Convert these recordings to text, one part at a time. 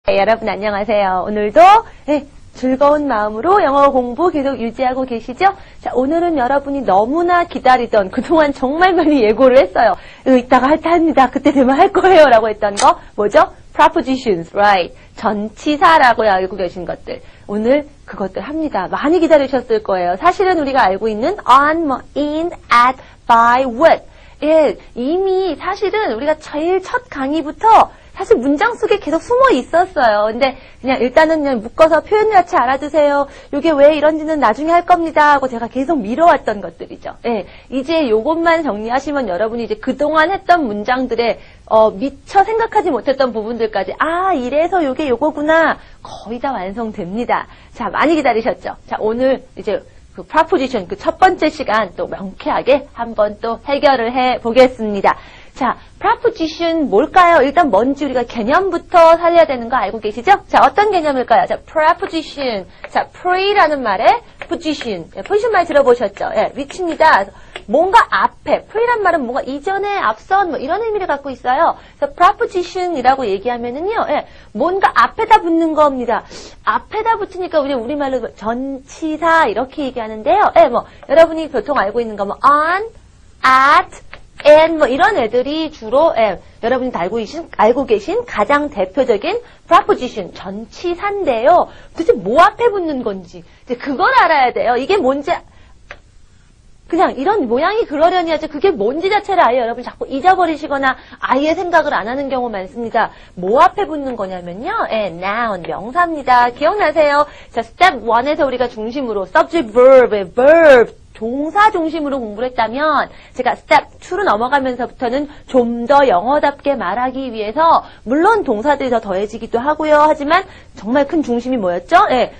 네, 여러분 안녕하세요. 오늘도 즐거운 마음으로 영어 공부 계속 유지하고 계시죠? 자, 오늘은 여러분이 너무나 기다리던 그동안 정말 많이 예고를 했어요. 이따가 할 때 합니다. 그때 되면 할 거예요. 라고 했던 거 뭐죠? Prepositions, right? 전치사라고 알고 계신 것들. 오늘 그것들 합니다. 많이 기다리셨을 거예요. 사실은 우리가 알고 있는 on, in, at, by, with. 예, 이미 사실은 우리가 제일 첫 강의부터 사실 문장 속에 계속 숨어 있었어요. 근데 그냥 일단은 그냥 묶어서 표현 같이 알아두세요. 이게 왜 이런지는 나중에 할 겁니다 하고 제가 계속 미뤄왔던 것들이죠. 예, 이제 요것만 정리하시면 여러분이 이제 그동안 했던 문장들에 미처 생각하지 못했던 부분들까지 이래서 요게 요거구나 거의 다 완성됩니다. 자, 많이 기다리셨죠? 자, 오늘 이제 그 proposition 그 첫 번째 시간 또 명쾌하게 한번 또 해결을 해 보겠습니다. 자, preposition 뭘까요? 일단 뭔지 우리가 개념부터 살려야 되는 거 알고 계시죠? 자, 어떤 개념일까요? 자, preposition. 자, pre라는 말에 position. position 말 들어보셨죠? 예, 위치입니다. 뭔가 앞에, pre란 말은 뭔가 이전에, 앞선, 뭐 이런 의미를 갖고 있어요. 그래서 preposition이라고 얘기하면은요, 예, 뭔가 앞에다 붙는 겁니다. 앞에다 붙으니까 우리말로 전치사 이렇게 얘기하는데요. 예, 뭐 여러분이 보통 알고 있는 거 뭐 on, at, and 뭐 이런 애들이 주로 여러분이 알고 계신 가장 대표적인 preposition 전치사인데요. 도대체 뭐 앞에 붙는 건지 이제 그걸 알아야 돼요. 이게 뭔지 그냥 이런 모양이 그러려니 하지 그게 뭔지 자체를 아예 여러분 자꾸 잊어버리시거나 아예 생각을 안 하는 경우 많습니다. 뭐 앞에 붙는 거냐면요. noun, 명사입니다. 기억나세요? 자, step 1에서 우리가 중심으로 subject, verb, 동사 중심으로 공부를 했다면 제가 step 2로 넘어가면서부터는 좀 더 영어답게 말하기 위해서 물론 동사들이 더 더해지기도 하고요. 하지만 정말 큰 중심이 뭐였죠?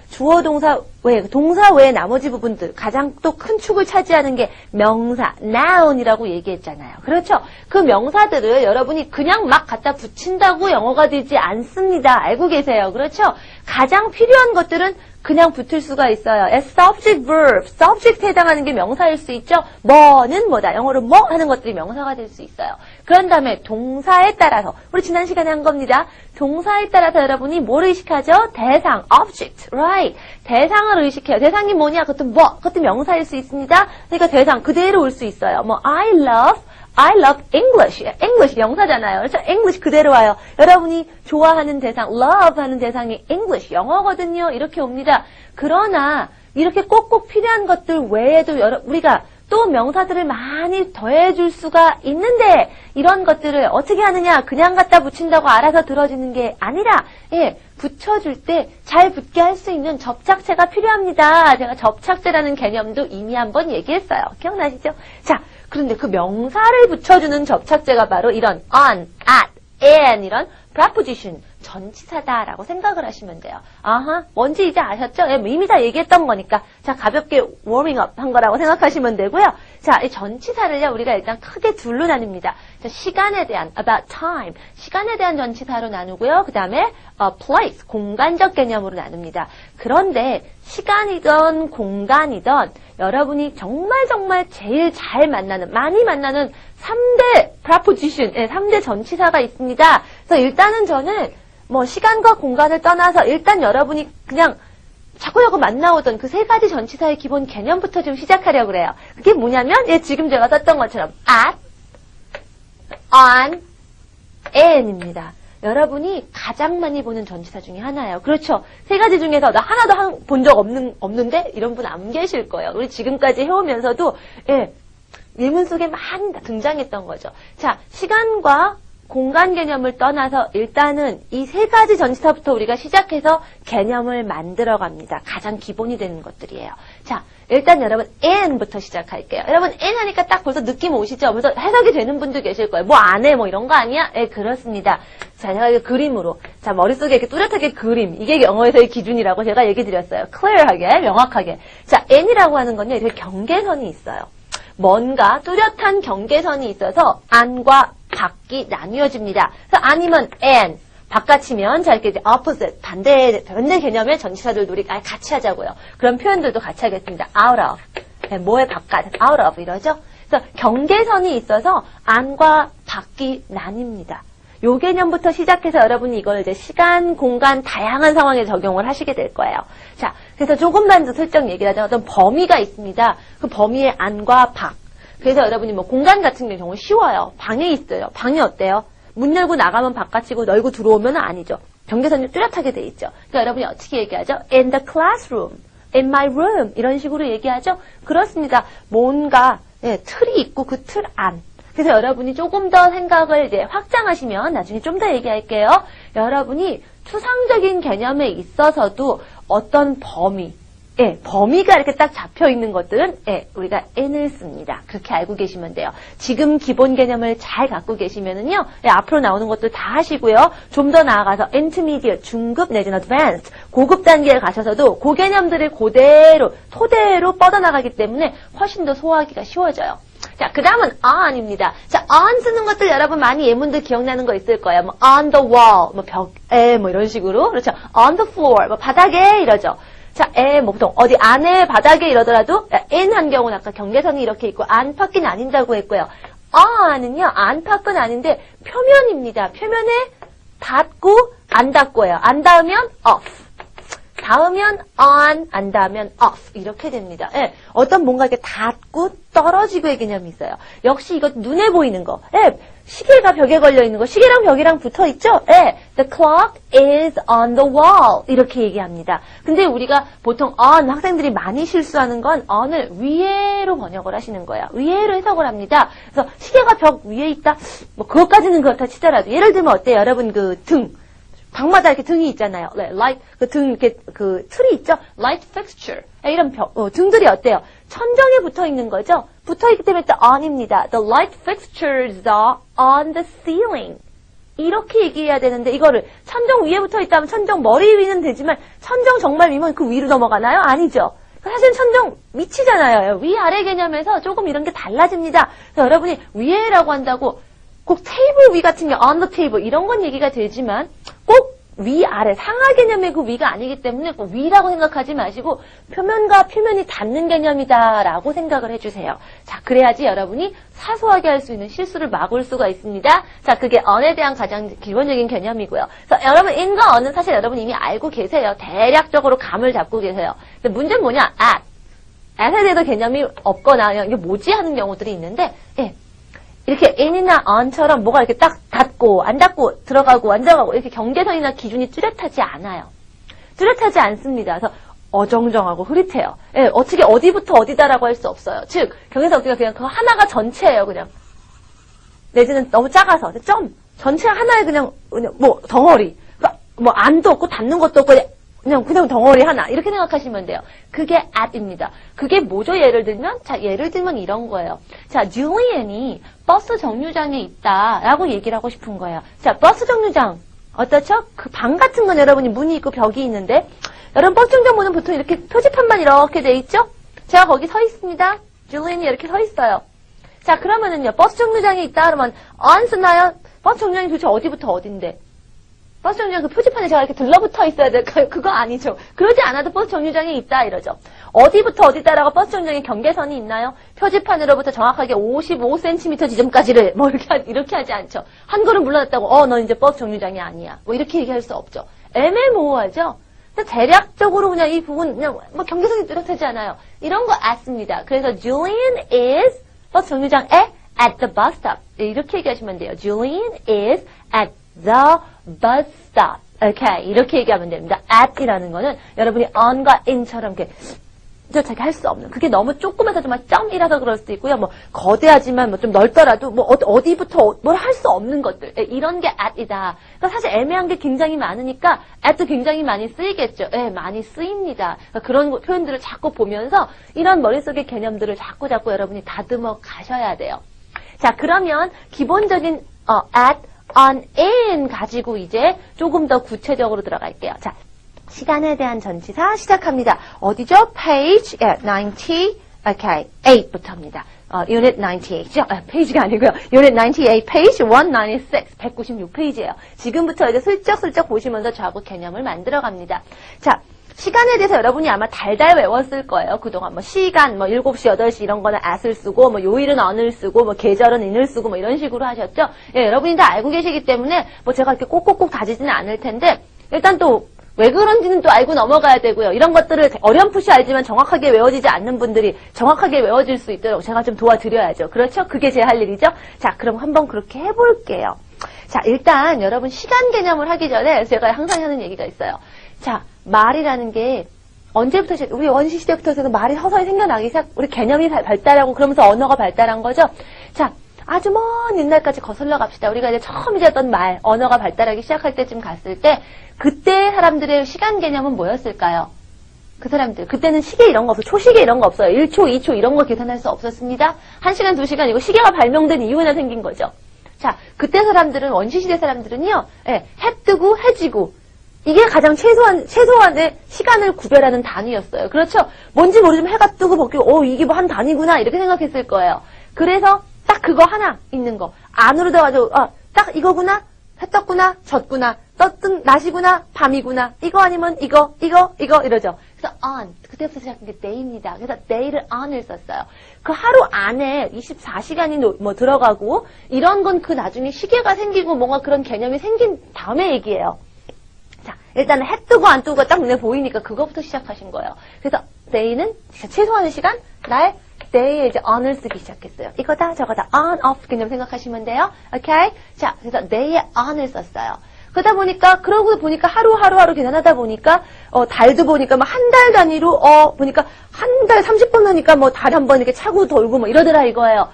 주어 동사 외 나머지 부분들 가장 또 큰 축을 차지하는 게 명사, noun이라고 얘기했잖아요. 그렇죠? 그 명사들을 여러분이 그냥 막 갖다 붙인다고 영어가 되지 않습니다. 알고 계세요. 그렇죠? 가장 필요한 것들은 그냥 붙을 수가 있어요. subject, verb, subject에 해당하는 게 명사일 수 있죠. 뭐는 뭐다. 영어로 뭐 하는 것들이 명사가 될 수 있어요. 그런 다음에 동사에 따라서 우리 지난 시간에 한 겁니다. 동사에 따라서 여러분이 뭐를 의식하죠? 대상, object, right. 대상을 의식해요. 대상이 뭐냐? 그것도 명사일 수 있습니다. 그러니까 대상 그대로 올 수 있어요. 뭐 I love English. English 명사잖아요. 그래서 English 그대로 와요. 여러분이 좋아하는 대상, love 하는 대상이 English 영어거든요. 이렇게 옵니다. 그러나 이렇게 꼭꼭 필요한 것들 외에도 우리가 또 명사들을 많이 더해줄 수가 있는데 이런 것들을 어떻게 하느냐? 그냥 갖다 붙인다고 알아서 들어지는 게 아니라 붙여줄 때 잘 붙게 할 수 있는 접착제가 필요합니다. 제가 접착제라는 개념도 이미 한번 얘기했어요. 기억나시죠? 자, 그런데 그 명사를 붙여주는 접착제가 바로 이런 on, at, and 이런 preposition, 전치사다라고 생각을 하시면 돼요. 뭔지 이제 아셨죠? 이미 다 얘기했던 거니까. 자, 가볍게 워밍업 한 거라고 생각하시면 되고요. 자, 이 전치사를요, 우리가 일단 크게 둘로 나눕니다. 자, 시간에 대한, about time, 시간에 대한 전치사로 나누고요. 그 다음에 place, 공간적 개념으로 나눕니다. 그런데 시간이든 공간이든 여러분이 정말 제일 많이 만나는 3대 preposition, 3대 전치사가 있습니다. 그래서 일단은 저는 뭐 시간과 공간을 떠나서 일단 여러분이 그냥 자꾸 만나오던 그 세 가지 전치사의 기본 개념부터 좀 시작하려고 그래요. 그게 뭐냐면 지금 제가 썼던 것처럼 at, on, and입니다. 여러분이 가장 많이 보는 전치사 중에 하나예요. 그렇죠? 세 가지 중에서 나 하나도 본 적 없는데 이런 분 안 계실 거예요. 우리 지금까지 해오면서도 예문 속에 많이 등장했던 거죠. 자, 시간과 공간 개념을 떠나서 일단은 이 세 가지 전치사부터 우리가 시작해서 개념을 만들어 갑니다. 가장 기본이 되는 것들이에요. 자, 일단 여러분 and부터 시작할게요. 여러분 and 하니까 딱 벌써 느낌 오시죠? 벌써 해석이 되는 분도 계실 거예요. 뭐 안 해? 뭐 이런 거 아니야? 그렇습니다. 자, 제가 그림으로 자, 머릿속에 이렇게 뚜렷하게 그림. 이게 영어에서의 기준이라고 제가 얘기 드렸어요. clear하게, 명확하게. 자, and이라고 하는 건요. 이렇게 경계선이 있어요. 뭔가 뚜렷한 경계선이 있어서 안과 밖이 나뉘어집니다. 그래서 아니면 and, 바깥이면 자 이렇게 opposite, 반대 개념의 전치사들도 우리 같이 하자고요. 그런 표현들도 같이 하겠습니다. out of, 뭐의 바깥, out of 이러죠. 그래서 경계선이 있어서 안과 밖이 나뉩니다. 요 개념부터 시작해서 여러분이 이걸 이제 시간, 공간, 다양한 상황에 적용을 하시게 될 거예요. 자, 그래서 조금만 더 슬쩍 얘기를 하자면 어떤 범위가 있습니다. 그 범위의 안과 밖. 그래서 여러분이 뭐 공간 같은 경우 쉬워요. 방에 있어요. 방이 어때요? 문 열고 나가면 바깥이고 열고 들어오면 아니죠. 경계선이 뚜렷하게 돼 있죠. 그러니까 여러분이 어떻게 얘기하죠? In the classroom, in my room 이런 식으로 얘기하죠. 그렇습니다. 뭔가 틀이 있고 그 틀 안. 그래서 여러분이 조금 더 생각을 이제 확장하시면 나중에 좀 더 얘기할게요. 여러분이 추상적인 개념에 있어서도 어떤 범위가 이렇게 딱 잡혀 있는 것들은 우리가 in을 씁니다. 그렇게 알고 계시면 돼요. 지금 기본 개념을 잘 갖고 계시면은요, 앞으로 나오는 것도 다 하시고요. 좀 더 나아가서 intermediate, 중급 내지는 advanced, 고급 단계에 가셔서도 그 개념들을 그대로 토대로 뻗어나가기 때문에 훨씬 더 소화하기가 쉬워져요. 자, 그 다음은 on입니다. 자, on 쓰는 것들 여러분 많이 예문들 기억나는 거 있을 거예요. 뭐 on the wall, 뭐 벽에 뭐 이런 식으로. 그렇죠. on the floor, 뭐 바닥에 이러죠. 자, 뭐 보통 어디 안에 바닥에 이러더라도 in 한 경우는 아까 경계선이 이렇게 있고 안팎은 아닌다고 했고요. on은요, 안팎은 아닌데 표면입니다. 표면에 닿고 안 닿고요. 안 닿으면 off. 닿으면 on, 안 닿으면 off 이렇게 됩니다. 어떤 뭔가 이렇게 닿고 떨어지고의 개념이 있어요. 역시 이거 눈에 보이는 거. 시계가 벽에 걸려 있는 거. 시계랑 벽이랑 붙어 있죠? The clock is on the wall 이렇게 얘기합니다. 근데 우리가 보통 on 학생들이 많이 실수하는 건 on을 위에로 번역을 하시는 거예요. 위에로 해석을 합니다. 그래서 시계가 벽 위에 있다. 뭐 그것까지는 그렇다 치더라도 예를 들면 어때요? 여러분 그 등. 방마다 이렇게 등이 있잖아요. light, 그 등, 이렇게, 그 틀이 있죠? light fixture. 이런 등들이 어때요? 천정에 붙어 있는 거죠? 붙어 있기 때문에 또 on입니다. The light fixtures are on the ceiling. 이렇게 얘기해야 되는데, 이거를 천정 위에 붙어 있다면 천정 머리 위는 되지만, 천정 정말 위면 그 위로 넘어가나요? 아니죠. 사실 천정 밑이잖아요. 위아래 개념에서 조금 이런 게 달라집니다. 그래서 여러분이 위에라고 한다고, 꼭 테이블 위 같은 게 on the table 이런 건 얘기가 되지만 꼭 위아래 상하 개념의 그 위가 아니기 때문에 꼭 위라고 생각하지 마시고 표면과 표면이 닿는 개념이다라고 생각을 해주세요. 자, 그래야지 여러분이 사소하게 할 수 있는 실수를 막을 수가 있습니다. 자, 그게 on에 대한 가장 기본적인 개념이고요. 그래서 여러분 in과 on은 사실 여러분 이미 알고 계세요. 대략적으로 감을 잡고 계세요. 근데 문제는 뭐냐? at에 대해서 개념이 없거나 이게 뭐지 하는 경우들이 있는데 이렇게 in이나 on처럼 뭐가 이렇게 딱 닿고 안 닿고 들어가고 안 들어가고 이렇게 경계선이나 기준이 뚜렷하지 않아요. 뚜렷하지 않습니다. 그래서 어정쩡하고 흐릿해요. 어떻게 어디부터 어디다라고 할 수 없어요. 즉 경계선 우리가 그냥 그거 하나가 전체예요. 그냥 내지는 너무 작아서 점 전체 하나에 그냥 뭐 덩어리 뭐 안도 없고 닿는 것도 없고 그냥 덩어리 하나 이렇게 생각하시면 돼요. 그게 at입니다. 그게 뭐죠? 예를 들면 이런 거예요. 자, 줄리안이 버스 정류장에 있다라고 얘기를 하고 싶은 거예요. 자, 버스 정류장 어떻죠? 그 방 같은 건 여러분이 문이 있고 벽이 있는데 여러분 버스 정류장 문은 보통 이렇게 표지판만 이렇게 돼 있죠? 제가 거기 서 있습니다. 줄리안이 이렇게 서 있어요. 자, 그러면은요 버스 정류장에 있다 그러면 on 쓰나요? 버스 정류장이 도대체 어디부터 어딘데? 버스 정류장 그 표지판에 제가 이렇게 들러붙어 있어야 될까요? 그거 아니죠. 그러지 않아도 버스 정류장에 있다 이러죠. 어디부터 어디다라고 버스 정류장에 경계선이 있나요? 표지판으로부터 정확하게 55cm 지점까지를 뭐 이렇게 하지 않죠. 한 걸음 물러났다고 너 이제 버스 정류장이 아니야. 뭐 이렇게 얘기할 수 없죠. 애매모호하죠. 대략적으로 그냥 이 부분 그냥 뭐 경계선이 뚜렷하지 않아요. 이런 거 at습니다. 그래서 Julian is 버스 정류장에 at the bus stop 이렇게 얘기하시면 돼요. Julian is at the bus stop. Okay, 이렇게 얘기하면 됩니다. at이라는 거는 여러분이 on과 in처럼 이렇게 뚜렷하게 할 수 없는. 그게 너무 조그매서 정말 점이라서 그럴 수도 있고요. 뭐 거대하지만 뭐 좀 넓더라도 뭐 어디부터 뭘 할 수 없는 것들. 이런 게 at이다. 그러니까 사실 애매한 게 굉장히 많으니까 at도 굉장히 많이 쓰이겠죠. 많이 쓰입니다. 그러니까 그런 표현들을 자꾸 보면서 이런 머릿속의 개념들을 자꾸 여러분이 다듬어 가셔야 돼요. 자, 그러면 기본적인 at on, in 가지고 이제 조금 더 구체적으로 들어갈게요. 자, 시간에 대한 전치사 시작합니다. 어디죠? page 90, okay, 8부터입니다. unit 98죠? 페이지가 아니고요. unit 98, page 196, 196페이지예요. 지금부터 이제 슬쩍슬쩍 보시면서 저하고 개념을 만들어 갑니다. 자, 시간에 대해서 여러분이 아마 달달 외웠을 거예요. 그동안 뭐 시간, 뭐 7시, 8시 이런 거는 at을 쓰고, 뭐 요일은 on을 쓰고, 뭐 계절은 in을 쓰고, 뭐 이런 식으로 하셨죠? 예, 여러분이 다 알고 계시기 때문에 뭐 제가 이렇게 꼭꼭꼭 다지지는 않을 텐데, 일단 또 왜 그런지는 또 알고 넘어가야 되고요. 이런 것들을 어렴풋이 알지만 정확하게 외워지지 않는 분들이 정확하게 외워질 수 있도록 제가 좀 도와드려야죠. 그렇죠? 그게 제 할 일이죠? 자, 그럼 한번 그렇게 해볼게요. 자, 일단 여러분 시간 개념을 하기 전에 제가 항상 하는 얘기가 있어요. 자, 말이라는 게 언제부터 우리 원시시대부터 말이 서서히 생겨나기 시작, 우리 개념이 발달하고 그러면서 언어가 발달한 거죠? 자, 아주 먼 옛날까지 거슬러 갑시다. 우리가 이제 처음 이제던 말, 언어가 발달하기 시작할 때쯤 갔을 때, 그때 사람들의 시간 개념은 뭐였을까요? 그 사람들, 그때는 시계 이런 거 없어요. 초시계 이런 거 없어요. 1초, 2초 이런 거 계산할 수 없었습니다. 1시간, 2시간 이거 시계가 발명된 이후에 생긴 거죠. 자, 그때 사람들은, 원시시대 사람들은요, 예, 해 뜨고 해 지고, 이게 가장 최소한의 시간을 구별하는 단위였어요. 그렇죠? 뭔지 모르지만 해가 뜨고 벗기고, 이게 뭐 한 단위구나, 이렇게 생각했을 거예요. 그래서 딱 그거 하나 있는 거. 안으로 들어가지고, 딱 이거구나, 해 떴구나, 졌구나, 떴든 낮이구나, 밤이구나, 이거 아니면 이거, 이러죠. 그래서 on, 그때부터 시작한 게 day입니다. 그래서 day를 on을 썼어요. 그 하루 안에 24시간이 뭐 들어가고, 이런 건 그 나중에 시계가 생기고 뭔가 그런 개념이 생긴 다음에 얘기예요. 자, 일단은 해 뜨고 안 뜨고가 딱 눈에 보이니까 그거부터 시작하신 거예요. 그래서 day는 최소한의 시간, 날 day에 이제 on을 쓰기 시작했어요. 이거다 저거다 on, off 개념 생각하시면 돼요. 오케이? 자, 그래서 day에 on을 썼어요. 그러다 보니까 그러고 보니까 하루 계산하다 보니까 달도 보니까 뭐 한 달 단위로 보니까 한 달 30분 하니까 뭐 달에 한 번 이렇게 차고 돌고 뭐 이러더라 이거예요.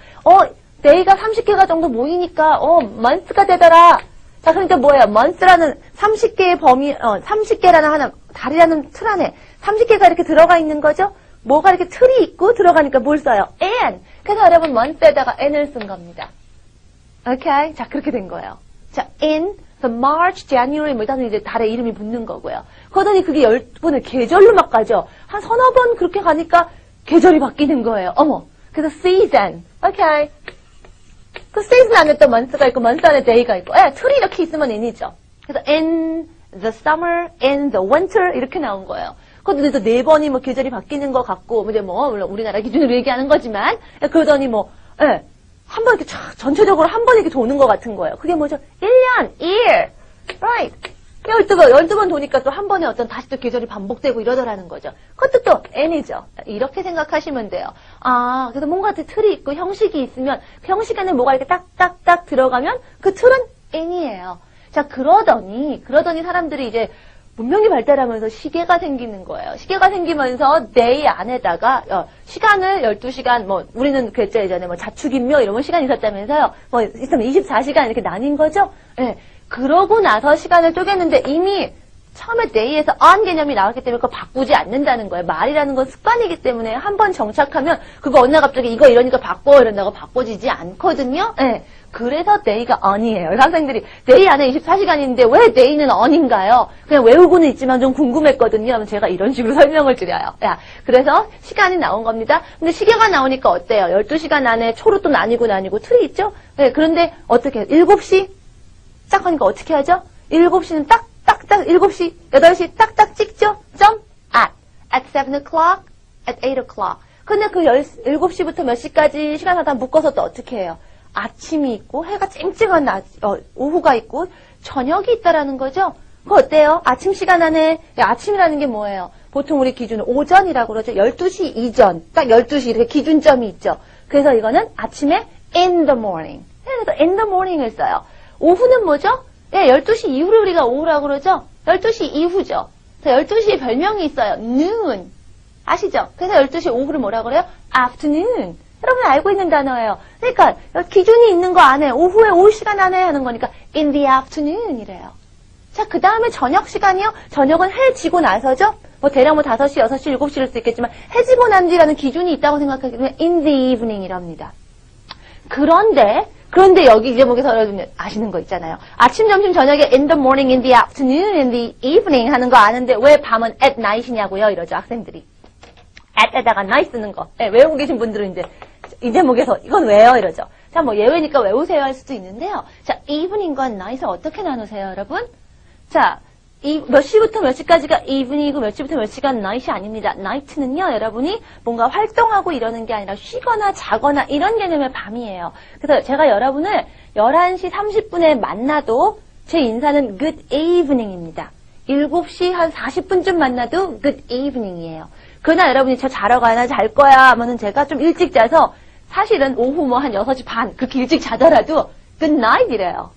day가 30개가 정도 모이니까 months가 되더라. 자, 그러니까 뭐예요? months라는 30개의 범위, 30개라는 하나, 달이라는 틀 안에 30개가 이렇게 들어가 있는 거죠? 뭐가 이렇게 틀이 있고 들어가니까 뭘 써요? n. 그래서 여러분 month에다가 n을 쓴 겁니다. 오케이? 자, 그렇게 된 거예요. 자, in, the March, January, 뭐 일단은 이제 달에 이름이 붙는 거고요. 그러더니 그게 10번을 계절로 막 가죠. 한 서너 번 그렇게 가니까 계절이 바뀌는 거예요. 어머. 그래서 season. 오케이. 그 season 안에 또 month가 있고, month 안에 day가 있고, 틀이 이렇게 있으면 n이죠. 그래서 in the summer, in the winter, 이렇게 나온 거예요. 그런데 또 4번이 뭐 계절이 바뀌는 것 같고, 이제 뭐, 물론 우리나라 기준으로 얘기하는 거지만, 그러더니 뭐, 한 번 이렇게 전체적으로 한 번 이렇게 도는 것 같은 거예요. 그게 뭐죠? 1년, year, right. 12번 도니까 또 한 번에 다시 또 계절이 반복되고 이러더라는 거죠. 그것도 또 n이죠. 이렇게 생각하시면 돼요. 그래서 뭔가 틀이 있고 형식이 있으면 그 형식 안에 뭐가 이렇게 딱딱딱 들어가면 그 틀은 n이에요. 자, 그러더니 사람들이 이제 문명이 발달하면서 시계가 생기는 거예요. 시계가 생기면서 day 안에다가 시간을 12시간 뭐 우리는 그랬죠. 예전에 뭐 자축인묘 이런 시간이 있었다면서요. 뭐 있으면 24시간 이렇게 나뉜 거죠. 예. 그러고 나서 시간을 쪼갰는데 이미 처음에 day에서 on 개념이 나왔기 때문에 그거 바꾸지 않는다는 거예요. 말이라는 건 습관이기 때문에 한 번 정착하면 그거 어느 날 갑자기 이거 이러니까 바꿔 이런다고 바꿔지지 않거든요. 예. 그래서 day가 on이에요. 학생들이 day 안에 24시간인데 왜 day는 on인가요? 그냥 외우고는 있지만 좀 궁금했거든요. 그러면 제가 이런 식으로 설명을 드려요. 그래서 시간이 나온 겁니다. 근데 시계가 나오니까 어때요? 12시간 안에 초로 또 나뉘고 틀이 있죠? 네, 그런데 어떻게 해요? 7시? 딱 하니까 어떻게 하죠? 7시는 딱딱딱 7시, 8시 딱딱 찍죠? 점? at 7 o'clock, at 8 o'clock. 근데 그 7시부터 몇 시까지 시간을 다 묶어서 또 어떻게 해요? 아침이 있고 해가 쨍쨍한 오후가 있고 저녁이 있다라는 거죠. 그거 어때요? 아침 시간 안에 아침이라는 게 뭐예요? 보통 우리 기준은 오전이라고 그러죠. 12시 이전, 딱 12시 이렇게 기준점이 있죠. 그래서 이거는 아침에 in the morning. 그래서 in the morning을 써요. 오후는 뭐죠? 12시 이후를 우리가 오후라고 그러죠. 12시 이후죠. 그래서 12시에 별명이 있어요. noon. 아시죠? 그래서 12시 오후를 뭐라고 그래요? afternoon. 여러분 알고 있는 단어예요. 그러니까 기준이 있는 거 안에 오후 시간 안에 하는 거니까 in the afternoon 이래요. 자, 그 다음에 저녁 시간이요. 저녁은 해 지고 나서죠. 뭐 대략 뭐 5시, 6시, 7시일 수 있겠지만 해 지고 난 뒤라는 기준이 있다고 생각하기 때문에 in the evening 이랍니다. 그런데 여기 제목에서 여러분 아시는 거 있잖아요. 아침, 점심, 저녁에 in the morning, in the afternoon, in the evening 하는 거 아는데 왜 밤은 at night이냐고요. 이러죠, 학생들이. at에다가 night 쓰는 거. 외우고 계신 분들은 이제 이 제목에서 이건 왜요? 이러죠. 자, 뭐 예외니까 외우세요 할 수도 있는데요. 자, evening과 night을 어떻게 나누세요, 여러분? 자, 몇 시부터 몇 시까지가 evening이고 몇 시부터 몇 시가 night이 아닙니다. night는요, 여러분이 뭔가 활동하고 이러는 게 아니라 쉬거나 자거나 이런 개념의 밤이에요. 그래서 제가 여러분을 11시 30분에 만나도 제 인사는 good evening입니다. 7시 한 40분쯤 만나도 good evening이에요. 그러나 여러분이 저 자러 가나 잘 거야 하면은 제가 좀 일찍 자서 사실은 오후 뭐 한 6시 반 그렇게 일찍 자더라도 good night 이래요.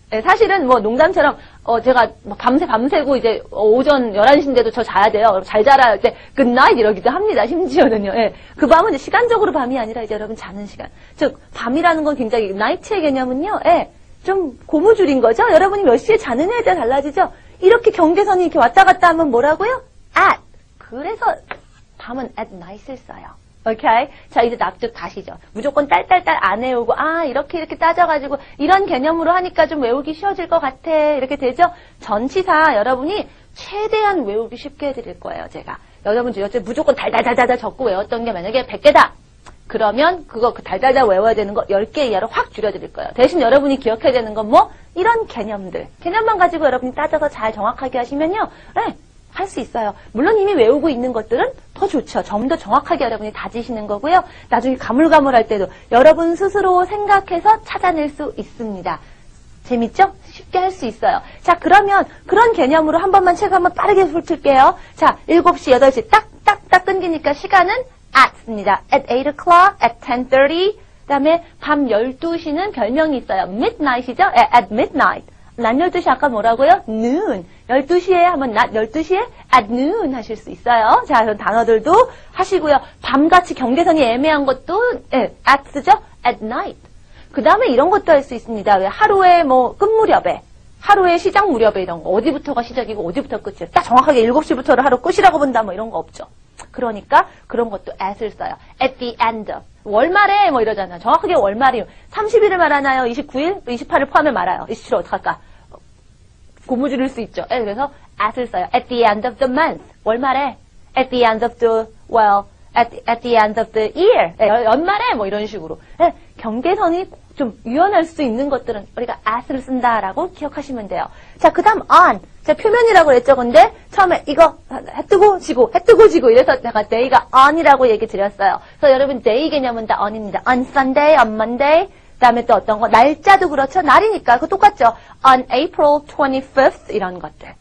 네, 사실은 뭐 농담처럼 제가 밤새고 이제 오전 11시인데도 저 자야 돼요. 잘 자라 할 때 good night 이러기도 합니다. 심지어는요. 예. 그 밤은 이제 시간적으로 밤이 아니라 이제 여러분 자는 시간. 즉 밤이라는 건 굉장히 night의 개념은요. 예. 좀 고무줄인 거죠. 여러분이 몇 시에 자느냐에 따라 달라지죠. 이렇게 경계선이 이렇게 왔다 갔다 하면 뭐라고요? at. 그래서 밤은 at night을 써요. 오케이? 자, 이제 납득 가시죠. 무조건 딸딸딸 안 외우고, 이렇게 따져가지고, 이런 개념으로 하니까 좀 외우기 쉬워질 것 같아. 이렇게 되죠? 전치사 여러분이 최대한 외우기 쉽게 해드릴 거예요, 제가. 여러분, 무조건 달달달달 적고 외웠던 게 만약에 100개다. 그러면 그거 달달달 외워야 되는 거 10개 이하로 확 줄여드릴 거예요. 대신 여러분이 기억해야 되는 건 뭐? 이런 개념들. 개념만 가지고 여러분이 따져서 잘 정확하게 하시면요. 네. 할 수 있어요. 물론 이미 외우고 있는 것들은 더 좋죠. 좀 더 정확하게 여러분이 다지시는 거고요. 나중에 가물가물할 때도 여러분 스스로 생각해서 찾아낼 수 있습니다. 재밌죠? 쉽게 할 수 있어요. 자, 그러면 그런 개념으로 한 번만 책 한번 빠르게 훑을게요. 자, 7시, 8시 딱딱딱 끊기니까 시간은 at입니다. at 8 o'clock, at 10:30. 그 다음에 밤 12시는 별명이 있어요. midnight이죠? at midnight. 낮 12시 아까 뭐라고요? noon. 12시에 하면 낮 12시에 at noon 하실 수 있어요. 자, 그런 단어들도 하시고요. 밤같이 경계선이 애매한 것도 at죠? at night. 그 다음에 이런 것도 할 수 있습니다. 왜 하루에 끝 무렵에, 하루의 시작 무렵에 이런 거. 어디부터가 시작이고 어디부터 끝이에요. 딱 정확하게 7시부터를 하루 끝이라고 본다 뭐 이런 거 없죠. 그러니까 그런 것도 at을 써요. at the end of. 월말에 이러잖아요. 정확하게 월말이요. 30일을 말하나요? 29일? 28일 포함해 말아요. 27일 어떡할까? 고무줄일 수 있죠. 그래서 at을 써요. at the end of the month. 월말에. at the end of the, at the end of the year. 연말에 이런 식으로. 경계선이 좀 유연할 수 있는 것들은 우리가 at을 쓴다라고 기억하시면 돼요. 자, 그 다음 on. 자, 표면이라고 그랬죠. 근데 처음에 이거 해 뜨고 지고 이래서 내가 day가 on이라고 얘기 드렸어요. 그래서 여러분 day 개념은 다 on입니다. on Sunday, on Monday. 그 다음에 또 어떤 거 날짜도 그렇죠. 날이니까 그거 똑같죠. on April 25th 이런 것들.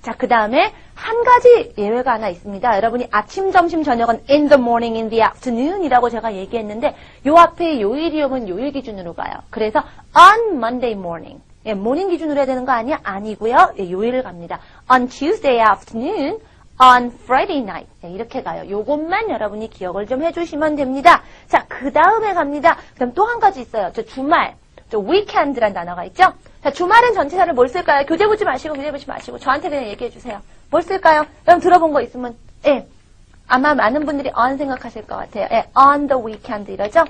자, 그 다음에 한 가지 예외가 하나 있습니다. 여러분이 아침, 점심, 저녁은 in the morning, in the afternoon 이라고 제가 얘기했는데 요 앞에 요일이요은 요일 기준으로 가요. 그래서 on Monday morning. 모닝 기준으로 해야 되는 거 아니야? 아니고요. 요일을 갑니다. on Tuesday afternoon, on Friday night. 이렇게 가요. 요것만 여러분이 기억을 좀 해주시면 됩니다. 자, 그 다음에 갑니다. 그다음 또 한 가지 있어요. 저 주말, weekend란 단어가 있죠? 자, 주말은 전치사를 뭘 쓸까요? 교재 보지 마시고 저한테 그냥 얘기해 주세요. 뭘 쓸까요? 여러분 들어본 거 있으면, 아마 많은 분들이 on 생각하실 것 같아요. on the weekend 이러죠?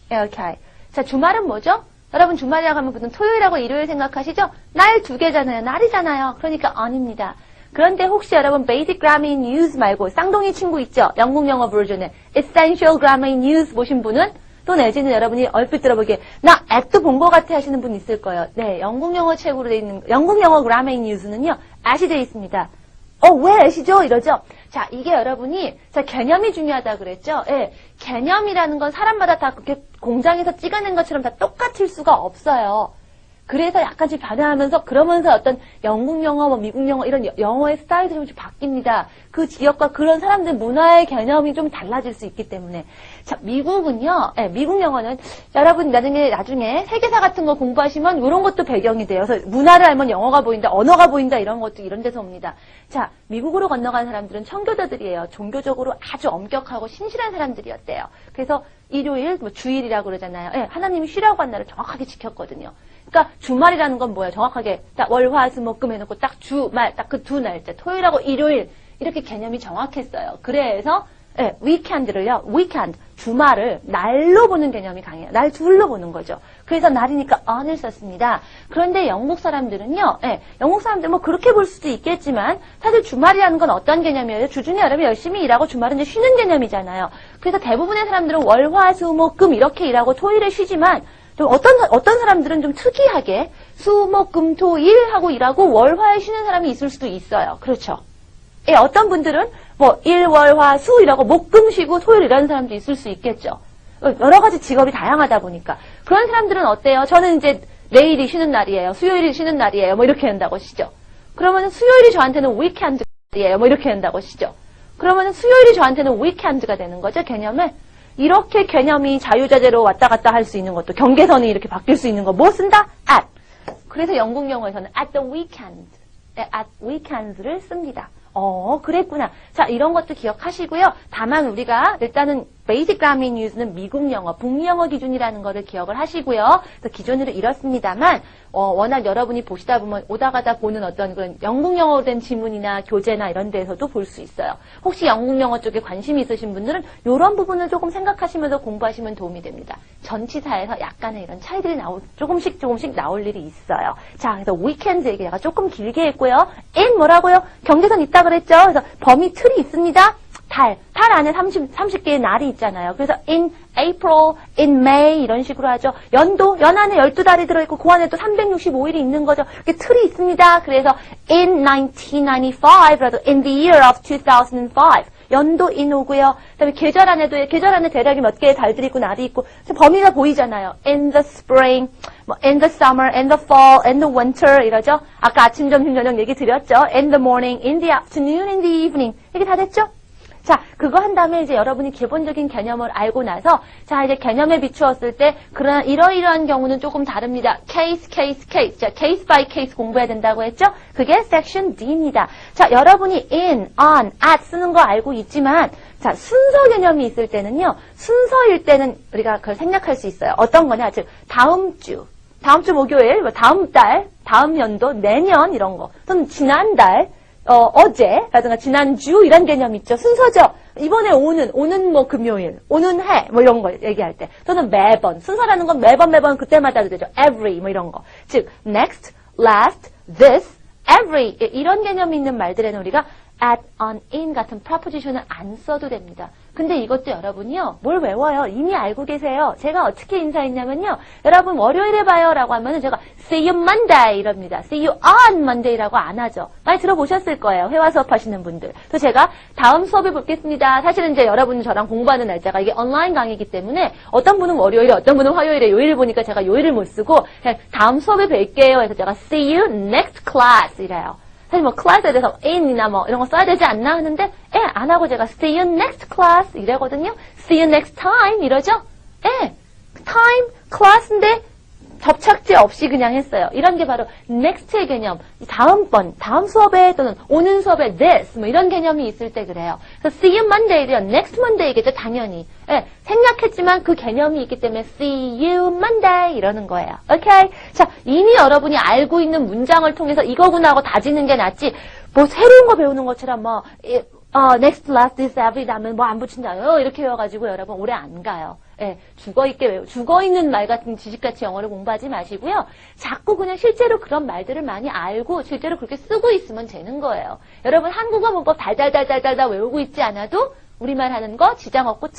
오케이. 자, 주말은 뭐죠? 여러분 주말이라고 하면 보통 토요일하고 일요일 생각하시죠? 날 2개잖아요. 날이잖아요. 그러니까 on입니다. 그런데 혹시 여러분 Basic Grammar in Use 말고 쌍둥이 친구 있죠? 영국 영어 버전에 Essential Grammar in Use 보신 분은 또 내지는 여러분이 얼핏 들어보기에 나 at도 본 것 같아 하시는 분 있을 거예요. 네, 영국 영어 책으로 돼 있는 영국 영어 Grammar in Use는요. at이 돼 있습니다. 왜 at이죠? 이러죠? 자, 이게 여러분이 개념이 중요하다 그랬죠? 개념이라는 건 사람마다 다 그렇게 공장에서 찍어낸 것처럼 다 똑같을 수가 없어요. 그래서 약간씩 변화하면서 그러면서 어떤 영국 영어, 미국 영어 이런 영어의 스타일이 좀 바뀝니다. 그 지역과 그런 사람들 문화의 개념이 좀 달라질 수 있기 때문에. 자, 미국은요. 미국 영어는 여러분 나중에 세계사 같은 거 공부하시면 이런 것도 배경이 돼요. 그래서 문화를 알면 영어가 보인다, 언어가 보인다 이런 것도 이런 데서 옵니다. 자, 미국으로 건너간 사람들은 청교도들이에요. 종교적으로 아주 엄격하고 신실한 사람들이었대요. 그래서 일요일, 주일이라고 그러잖아요. 하나님이 쉬라고 한 날을 정확하게 지켰거든요. 그러니까 주말이라는 건 뭐예요? 정확하게 딱 월, 화, 수, 목, 금 해놓고 딱 주말, 딱 그 두 날짜, 토요일하고 일요일 이렇게 개념이 정확했어요. 그래서 weekend를요, weekend, 주말을 날로 보는 개념이 강해요. 날 둘로 보는 거죠. 그래서 날이니까 on을 썼습니다. 그런데 영국 사람들은요, 영국 사람들 그렇게 볼 수도 있겠지만 사실 주말이라는 건 어떤 개념이에요? 주중에 여러분 열심히 일하고 주말은 이제 쉬는 개념이잖아요. 그래서 대부분의 사람들은 월, 화, 수, 목, 금 이렇게 일하고 토요일에 쉬지만 좀 어떤 사람들은 좀 특이하게 수, 목, 금, 토, 일 하고 일하고 월화에 쉬는 사람이 있을 수도 있어요. 그렇죠? 예, 어떤 분들은 뭐 일, 월, 화, 수 이라고 목, 금 쉬고 토요일 일하는 사람도 있을 수 있겠죠. 여러 가지 직업이 다양하다 보니까. 그런 사람들은 어때요? 저는 이제 내일이 쉬는 날이에요. 수요일이 쉬는 날이에요. 뭐 이렇게 한다고 하시죠. 그러면 수요일이 저한테는 위켄드예요. 뭐 이렇게 한다고 하시죠. 그러면 수요일이 저한테는 위켄드가 되는 거죠. 개념에. 이렇게 개념이 자유자재로 왔다 갔다 할 수 있는 것도 경계선이 이렇게 바뀔 수 있는 거 뭐 쓴다? at. 그래서 영국 영어에서는 at the weekend. at weekends를 씁니다. 그랬구나. 자, 이런 것도 기억하시고요. 다만 우리가 일단은 베이직 그라머 뉴스는 미국 영어, 북미 영어 기준이라는 거를 기억을 하시고요. 그래서 기존으로 이렇습니다만 워낙 여러분이 보시다 보면 오다 가다 보는 어떤 그런 영국 영어로 된 지문이나 교재나 이런 데에서도 볼 수 있어요. 혹시 영국 영어 쪽에 관심이 있으신 분들은 이런 부분을 조금 생각하시면서 공부하시면 도움이 됩니다. 전치사에서 약간의 이런 차이들이 조금씩 나올 일이 있어요. 자, 그래서 weekend 얘기 제가 조금 길게 했고요. in 뭐라고요? 경계선 있다 그랬죠? 그래서 범위 틀이 있습니다. 달 안에 30개의 날이 있잖아요. 그래서 in April, in May 이런 식으로 하죠. 연 안에 12달이 들어있고 그 안에 또 365일이 있는 거죠. 이렇게 틀이 있습니다. 그래서 in 1995라도 in the year of 2005 연도 in 오고요. 그다음에 계절 안에 대략이 몇 개의 달들이 있고 날이 있고 범위가 보이잖아요. in the spring, in the summer, in the fall, in the winter 이러죠. 아까 아침, 점심, 저녁 얘기 드렸죠. in the morning, in the afternoon, in the evening 이게 다 됐죠? 자, 그거 한 다음에 이제 여러분이 기본적인 개념을 알고 나서 자, 이제 개념에 비추었을 때 그런 이러이러한 경우는 조금 다릅니다. case. 자, case by case 공부해야 된다고 했죠? 그게 section D입니다. 자, 여러분이 in, on, at 쓰는 거 알고 있지만 자, 순서 개념이 있을 때는요. 순서일 때는 우리가 그걸 생략할 수 있어요. 어떤 거냐? 즉, 다음 주 목요일, 다음 달, 다음 연도, 내년 이런 거. 또는 지난달 어제라든가 지난주 이런 개념 있죠. 순서죠. 이번에 오는 뭐 금요일, 오는 해 뭐 이런 거 얘기할 때 또는 매번 순서라는 건 매번 그때마다도 되죠. every 뭐 이런 거. 즉 next, last, this, every 이런 개념이 있는 말들에는 우리가 at, on, in 같은 preposition을 안 써도 됩니다. 근데 이것도 여러분이요. 뭘 외워요? 이미 알고 계세요. 제가 어떻게 인사했냐면요. 여러분 월요일에 봐요 라고 하면은 제가 see you Monday 이럽니다. see you on Monday라고 안 하죠. 많이 들어보셨을 거예요. 회화 수업 하시는 분들. 그래서 제가 다음 수업에 뵙겠습니다. 사실은 이제 여러분 저랑 공부하는 날짜가 이게 온라인 강의이기 때문에 어떤 분은 월요일에 어떤 분은 화요일에 요일을 보니까 제가 요일을 못 쓰고 그냥 다음 수업에 뵐게요 해서 제가 see you next class 이래요. 사실 뭐 클래스에 대해서 in이나 뭐 이런 거 써야 되지 않나 하는데 안 하고 제가 see you next class 이래거든요. see you next time 이러죠. time, class인데 접착제 없이 그냥 했어요. 이런 게 바로 next의 개념. 다음 수업에 또는 오는 수업에 this 뭐 이런 개념이 있을 때 그래요. 그래서 see you Monday도요. next Monday겠죠. 당연히. 생략했지만 그 개념이 있기 때문에 see you Monday 이러는 거예요. 오케이? 자, 이미 여러분이 알고 있는 문장을 통해서 이거구나 하고 다지는 게 낫지 뭐 새로운 거 배우는 것처럼 뭐 next, last, this, every 다음에 뭐 안 붙인다요. 이렇게 외워가지고 여러분 오래 안 가요. 죽어있는 말 같은 지식같이 영어를 공부하지 마시고요. 자꾸 그냥 실제로 그런 말들을 많이 알고 실제로 그렇게 쓰고 있으면 되는 거예요. 여러분 한국어 문법 달달달달달 외우고 있지 않아도 우리말 하는 거 지장 없고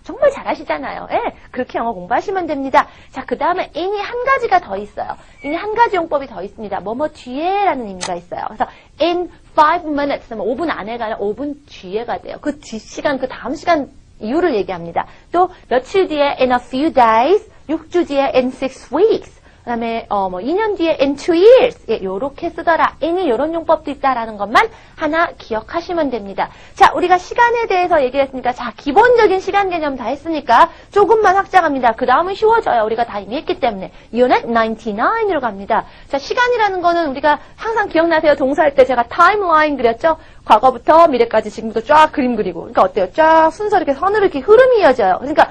정말 잘하시잖아요. 그렇게 영어 공부하시면 됩니다. 자, 그 다음에 in이 한 가지가 더 있어요. in이 한 가지 용법이 더 있습니다. 뭐뭐 뒤에라는 의미가 있어요. 그래서 in 5 minutes, 5분 안에가 아니라 5분 뒤에가 돼요. 그 뒷시간, 그 다음 시간 이유를 얘기합니다. 또 며칠 뒤에 in a few days, 6주 뒤에 in 6 weeks, 그 다음에 2년 뒤에 in 2 years 요렇게 쓰더라. in이 요런 용법도 있다라는 것만 하나 기억하시면 됩니다. 자, 우리가 시간에 대해서 얘기를 했으니까 자, 기본적인 시간 개념 다 했으니까 조금만 확장합니다. 그 다음은 쉬워져요. 우리가 다 이미 했기 때문에. Unit 99으로 갑니다. 자, 시간이라는 거는 우리가 항상 기억나세요? 동사할 때 제가 타임라인 그렸죠? 과거부터 미래까지 지금부터 쫙 그림 그리고. 그러니까 어때요? 쫙 순서 이렇게 선으로 이렇게 흐름이 이어져요. 그러니까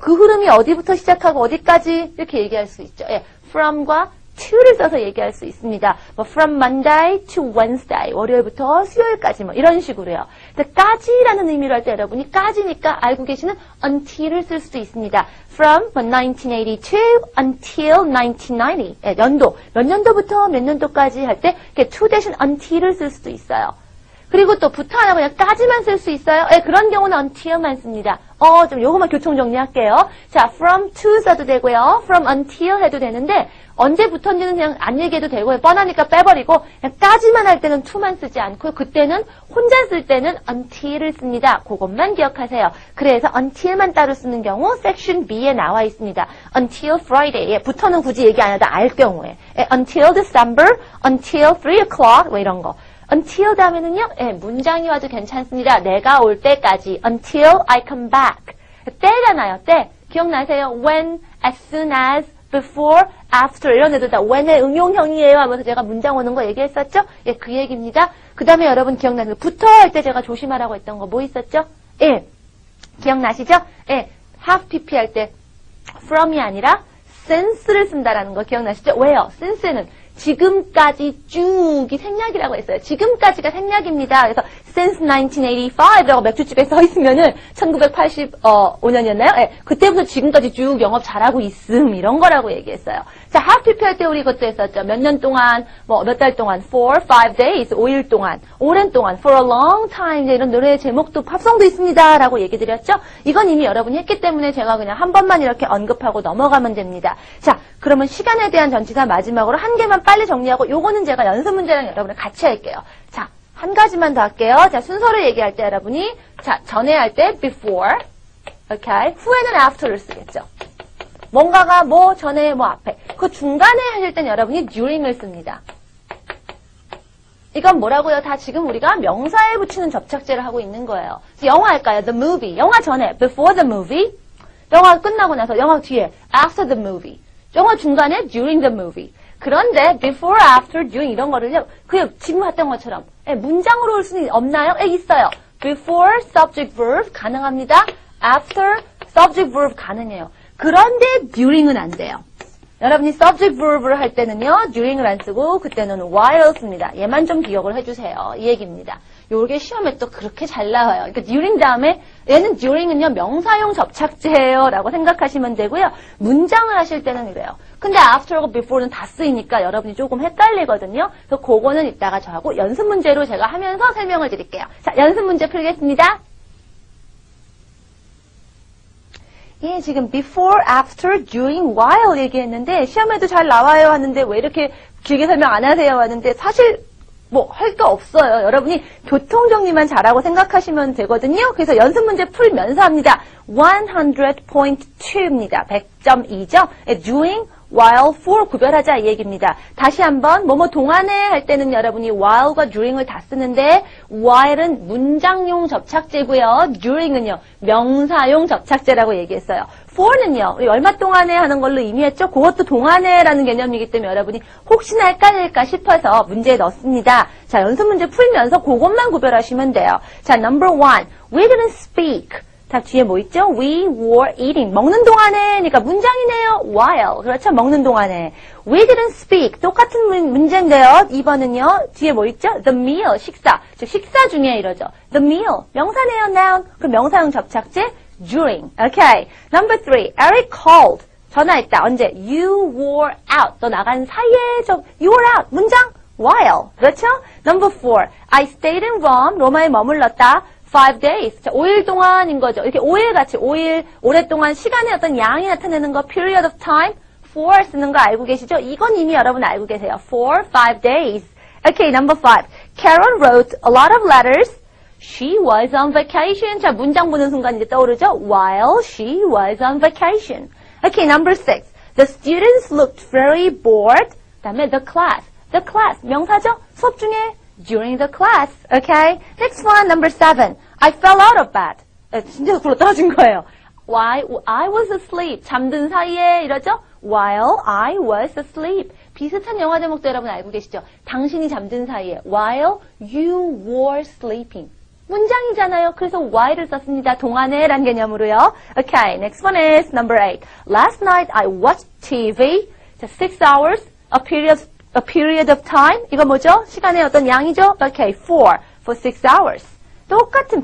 그 흐름이 어디부터 시작하고 어디까지 이렇게 얘기할 수 있죠. from과 to를 써서 얘기할 수 있습니다. 뭐 from Monday to Wednesday, 월요일부터 수요일까지 뭐 이런 식으로요. 근데 까지라는 의미로 할 때 여러분이 까지니까 알고 계시는 until을 쓸 수도 있습니다. From 1982 until 1990. 연도. 몇 년도부터 몇 년도까지 할 때 to 대신 until을 쓸 수도 있어요. 그리고 또 부터 안 하고 그냥 까지만 쓸 수 있어요. 그런 경우는 until만 씁니다. 좀 요거만 교통 정리할게요. 자, from to 써도 되고요. from until 해도 되는데, 언제부터인지는 그냥 안 얘기해도 되고요. 뻔하니까 빼버리고, 그냥 까지만 할 때는 to만 쓰지 않고, 그때는 혼자 쓸 때는 until을 씁니다. 그것만 기억하세요. 그래서 until만 따로 쓰는 경우, section B에 나와 있습니다. until Friday에, 부터는 굳이 얘기 안 해도 알 경우에. until December, until 3 o'clock, 뭐 이런 거. until 다음에는요, 문장이 와도 괜찮습니다. 내가 올 때까지. until I come back. 때잖아요, 때. 기억나세요? when, as soon as, before, after 이런 애들 다 when의 응용형이에요 하면서 제가 문장 오는 거 얘기했었죠? 예, 그 얘기입니다. 그 다음에 여러분 기억나세요? 부터 할 때 제가 조심하라고 했던 거 뭐 있었죠? 예, 기억나시죠? 예, have pp 할 때 from이 아니라 since를 쓴다라는 거 기억나시죠? 왜요? since는 지금까지 쭉이 생략이라고 했어요. 지금까지가 생략입니다. 그래서 since 1985라고 맥주집에 써 있으면은 1985년이었나요? 네, 그때부터 지금까지 쭉 영업 잘하고 있음 이런 거라고 얘기했어요. 자, have people 할 때 우리 그것도 했었죠. 몇 년 동안, 뭐 몇 달 동안, for 5 days, 5일 동안, 오랜 동안, for a long time 이제 이런 노래 제목도 팝송도 있습니다라고 얘기 드렸죠. 이건 이미 여러분이 했기 때문에 제가 그냥 한 번만 이렇게 언급하고 넘어가면 됩니다. 자, 그러면 시간에 대한 전치사 마지막으로 한 개만 빨리 정리하고 요거는 제가 연습 문제랑 여러분을 같이 할게요. 자, 한 가지만 더 할게요. 자, 순서를 얘기할 때 여러분이 자, 전에 할 때 before, okay. 후에는 after를 쓰겠죠. 뭔가가 뭐 전에 뭐 앞에. 그 중간에 하실 땐 여러분이 during을 씁니다. 이건 뭐라고요? 다 지금 우리가 명사에 붙이는 접착제를 하고 있는 거예요. 영화 할까요? The movie. 영화 전에 before the movie. 영화 끝나고 나서 영화 뒤에 after the movie. 영화 중간에 during the movie. 그런데 before, after, during 이런 거를요. 그냥 지금 했던 것처럼 문장으로 올 수는 없나요? 있어요. before, subject, verb 가능합니다. after, subject, verb 가능해요. 그런데 during은 안 돼요. 여러분이 subject, verb를 할 때는요. during을 안 쓰고 그때는 while 씁니다. 얘만 좀 기억을 해주세요. 이 얘기입니다. 요게 시험에 또 그렇게 잘 나와요. 그러니까 during 다음에 얘는 during은요. 명사용 접착제예요. 라고 생각하시면 되고요. 문장을 하실 때는 이래요. 근데 after하고 before는 다 쓰이니까 여러분이 조금 헷갈리거든요. 그래서 그거는 이따가 저하고 연습 문제로 제가 하면서 설명을 드릴게요. 자, 연습 문제 풀겠습니다. 예, 지금 before, after, during, while 얘기했는데 시험에도 잘 나와요 하는데 왜 이렇게 길게 설명 안 하세요 하는데 사실 뭐 할 거 없어요. 여러분이 교통정리만 잘하고 생각하시면 되거든요. 그래서 연습 문제 풀면서 합니다. 100.2입니다. 100.2죠. doing, while, for 구별하자 이 얘기입니다. 다시 한번 뭐뭐 동안에 할 때는 여러분이 while과 during을 다 쓰는데 while은 문장용 접착제고요. during은요. 명사용 접착제라고 얘기했어요. for는요. 우리 얼마 동안에 하는 걸로 이미 했죠. 그것도 동안에라는 개념이기 때문에 여러분이 혹시나 헷갈릴까 싶어서 문제에 넣습니다. 자, 연습 문제 풀면서 그것만 구별하시면 돼요. 자, number 1. We didn't speak. 자, 뒤에 뭐 있죠? We were eating. 먹는 동안에, 그러니까 문장이네요. while. 그렇죠? 먹는 동안에. We didn't speak. 똑같은 문제인데요. 2번은요. 뒤에 뭐 있죠? The meal. 식사. 즉, 식사 중에 이러죠. The meal. 명사네요. noun. 그럼 명사용 접착제. during. Okay. Number 3. Eric called. 전화했다. 언제? You were out. 너 나간 사이에 you were out. 문장. while. 그렇죠? Number 4. I stayed in Rome. 로마에 머물렀다. 5 days. 자, 5일 동안인 거죠. 이렇게 5일 같이 5일 오랫동안 시간의 어떤 양이 나타내는 거 period of time for 쓰는 거 알고 계시죠? 이건 이미 여러분 알고 계세요. for 5 days. Okay, number 5. Carol wrote a lot of letters. She was on vacation. 자, 문장 보는 순간 이제 떠오르죠? While she was on vacation. Okay, number 6. The students looked very bored. 그다음에 the class. The class 명사죠? 수업 중에 during the class. Okay? Next one, number 7. I fell out of bed. 진짜 굴러 떨어진 거예요. While I was asleep. 잠든 사이에 이러죠? While I was asleep. 비슷한 영화 제목도 여러분 알고 계시죠? 당신이 잠든 사이에. While you were sleeping. 문장이잖아요. 그래서 while을 썼습니다. 동안에 란 개념으로요. Okay, next one is number 8. Last night I watched TV. 자, 6 hours, a period of time. 이거 뭐죠? 시간의 어떤 양이죠? Okay, for 6 hours. 똑같진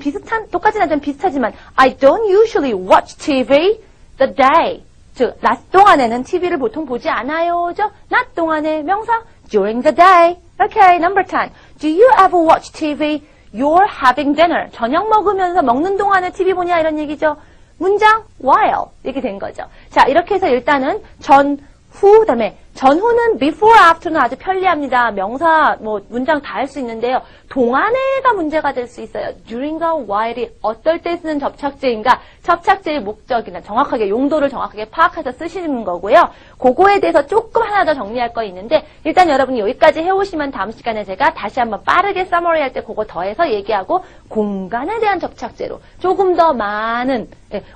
않지만 비슷하지만 I don't usually watch TV the day. 즉, 낮 동안에는 TV를 보통 보지 않아요죠? 낮 동안에 명사 during the day. Okay, number 10. Do you ever watch TV? You're having dinner. 저녁 먹으면서 먹는 동안에 TV 보냐 이런 얘기죠. 문장 while 이렇게 된 거죠. 자, 이렇게 해서 일단은 전후, 그다음에 전후는 before, after는 아주 편리합니다. 명사, 문장 다 할 수 있는데요. 동안에가 문제가 될 수 있어요. during과 while이 어떨 때 쓰는 접착제인가, 접착제의 목적이나 정확하게 용도를 정확하게 파악해서 쓰시는 거고요. 그거에 대해서 조금 하나 더 정리할 거 있는데 일단 여러분이 여기까지 해오시면 다음 시간에 제가 다시 한번 빠르게 서머리 할 때 그거 더해서 얘기하고 공간에 대한 접착제로 조금 더 많은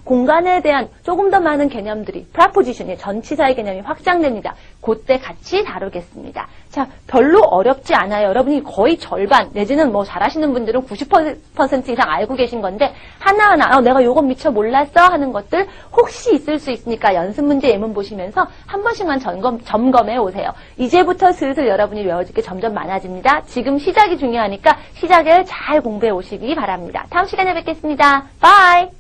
공간에 대한 조금 더 많은 개념들이 preposition이 전치사의 개념이 확장됩니다. 그때 같이 다루겠습니다. 자, 별로 어렵지 않아요. 여러분이 거의 절반 내지는 잘하시는 분들은 90% 이상 알고 계신 건데 하나하나 내가 요건 미처 몰랐어 하는 것들 혹시 있을 수 있으니까 연습 문제 예문 보시면서 한 번씩만 점검해 오세요. 이제부터 슬슬 여러분이 외워질 게 점점 많아집니다. 지금 시작이 중요하니까 시작을 잘 공부해 오시기 바랍니다. 다음 시간에 뵙겠습니다. 바이!